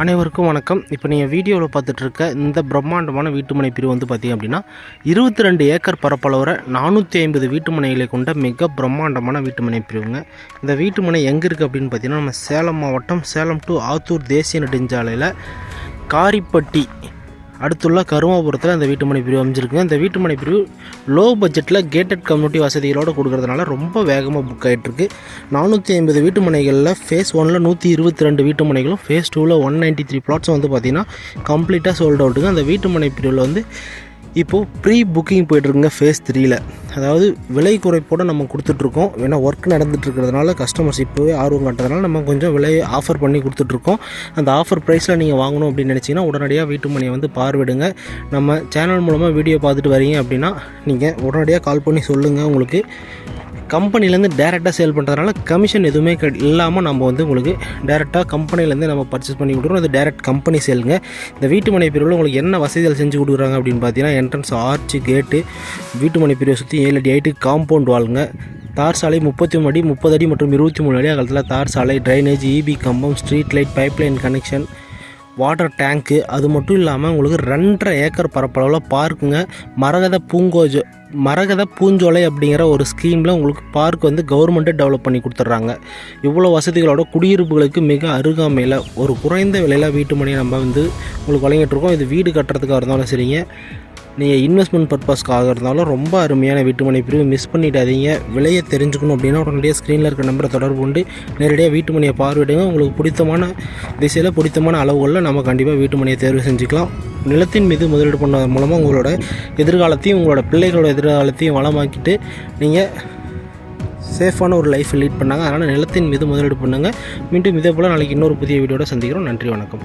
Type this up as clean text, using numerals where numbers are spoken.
அனைவருக்கும் வணக்கம். இப்போ நீங்கள் வீடியோவில் பார்த்துட்டு இருக்க இந்த பிரம்மாண்டமான வீட்டுமனை பிரிவு வந்து பார்த்திங்க அப்படின்னா 22 ஏக்கர் பரப்பளவுற 450 வீட்டுமனைகளை கொண்ட மிக பிரம்மாண்டமான வீட்டுமனை பிரிவுங்க. இந்த வீட்டுமனை எங்கே இருக்குது அப்படின்னு பார்த்தீங்கன்னா நம்ம சேலம் மாவட்டம் சேலம் டு ஆத்தூர் தேசிய நெடுஞ்சாலையில் காரிப்பட்டி அடுத்துள்ள கருமாபுரத்தில் அந்த வீட்டுமனை பிரிவு அமைஞ்சிருக்குங்க. இந்த வீட்டுமனை பிரிவு லோ பட்ஜெட்டில் கேட்டட் கம்யூனிட்டி வசதிகளோடு கொடுக்கறதுனால ரொம்ப வேகமாக புக் ஆகிட்டுருக்கு. 450 வீட்டுமனைகளில் ஃபேஸ் 1ல் 122 வீட்டுமனைகளும் ஃபேஸ் 2ல் 193 பிளாட்ஸும் வந்து பார்த்திங்கன்னா கம்ப்ளீட்டாக சோல்ட் அவுட்டுங்க. அந்த வீட்டுமனை பிரிவில் வந்து இப்போது ப்ரீ புக்கிங் போய்ட்டுருக்குங்க ஃபேஸ் 3ல். அதாவது விலை குறைப்போடு நம்ம கொடுத்துட்ருக்கோம். ஏன்னா ஒர்க் நடந்துகிட்ருக்கிறதுனால கஸ்டமர்ஸ் இப்போவே ஆர்வம் காட்டுறதுனால நம்ம கொஞ்சம் விலையை ஆஃபர் பண்ணி கொடுத்துட்ருக்கோம். அந்த ஆஃபர் ப்ரைஸில் நீங்கள் வாங்கணும் அப்படின்னு நினச்சிங்கன்னா உடனடியாக வீட்டுமனையை வந்து பார்வையிடுங்க. நம்ம சேனல் மூலமாக வீடியோ பார்த்துட்டு வரீங்க அப்படின்னா நீங்கள் உடனடியாக கால் பண்ணி சொல்லுங்கள். உங்களுக்கு கம்பெனிலேருந்து டேரெக்டாக சேல் பண்ணுறதுனால கமிஷன் எதுவுமே இல்லாமல் நம்ம வந்து உங்களுக்கு டேரெக்டாக கம்பெனிலேருந்து நம்ம பர்ச்சேஸ் பண்ணி கொடுக்குறோம். அது டேரெக்ட் கம்பெனி சேலுங்க. இந்த வீட்டுமனை பிரிவில் உங்களுக்கு என்ன வசதிகள் செஞ்சு கொடுக்குறாங்க அப்படின்னு பார்த்தீங்கன்னா என்ட்ரன்ஸ் ஆர்ச்சு கேட்டு, வீட்டுமனை பிரிவை சுற்றி 7 அடி ஹைட்டு காம்பவுண்ட் வாளுங்க, தார் சாலை 33 அடி 30 அடி மற்றும் 23 அடி அகலத்தில் தார் சாலை, ட்ரைனேஜ், இபி கம்பம், street light, pipeline connection, water tank. அது மட்டும் இல்லாமல் உங்களுக்கு 2.5 ஏக்கர் பரப்பளவில் பார்க்குங்க. மரகத பூஞ்சோலை அப்படிங்கிற ஒரு ஸ்கீமில் உங்களுக்கு பார்க் வந்து கவர்மெண்ட்டே டெவலப் பண்ணி கொடுத்துட்றாங்க. இவ்வளோ வசதிகளோட குடியிருப்புகளுக்கு மிக அருகாமையில் ஒரு குறைந்த விலையில் வீட்டுமனையை நம்ம வந்து உங்களுக்கு வழங்கிட்டுருக்கோம். இது வீடு கட்டுறதுக்காக இருந்தாலும் சரிங்க, நீங்கள் இன்வெஸ்ட்மெண்ட் பர்பஸ்க்காக இருந்தாலும் ரொம்ப அருமையான வீட்டுமனை பிரிவு. மிஸ் பண்ணிடாதீங்க. விலையை தெரிஞ்சுக்கணும் அப்படின்னா உடனடியாக ஸ்க்ரீனில் இருக்க நம்பரை தொடர்பு கொண்டு நேரடியாக வீட்டுமனையை பார்வையிடுங்க. உங்களுக்கு பிடித்தமான திசையில் பிடித்தமான அளவுகளில் நம்ம கண்டிப்பாக வீட்டுமனையை தேர்வு செஞ்சுக்கலாம். நிலத்தின் மீது முதலீடு பண்ணுவதன் மூலமாக உங்களோட எதிர்காலத்தையும் உங்களோட பிள்ளைகளோட எதிர்காலத்தையும் வளமாக்கிட்டு நீங்கள் சேஃபான ஒரு லைஃப்பை லீட் பண்ணாங்க. அதனால் நிலத்தின் மீது முதலீடு பண்ணுங்கள். மீண்டும் இதே போல் நாளைக்கு இன்னொரு புதிய வீடியோட சந்திக்கிறோம். நன்றி, வணக்கம்.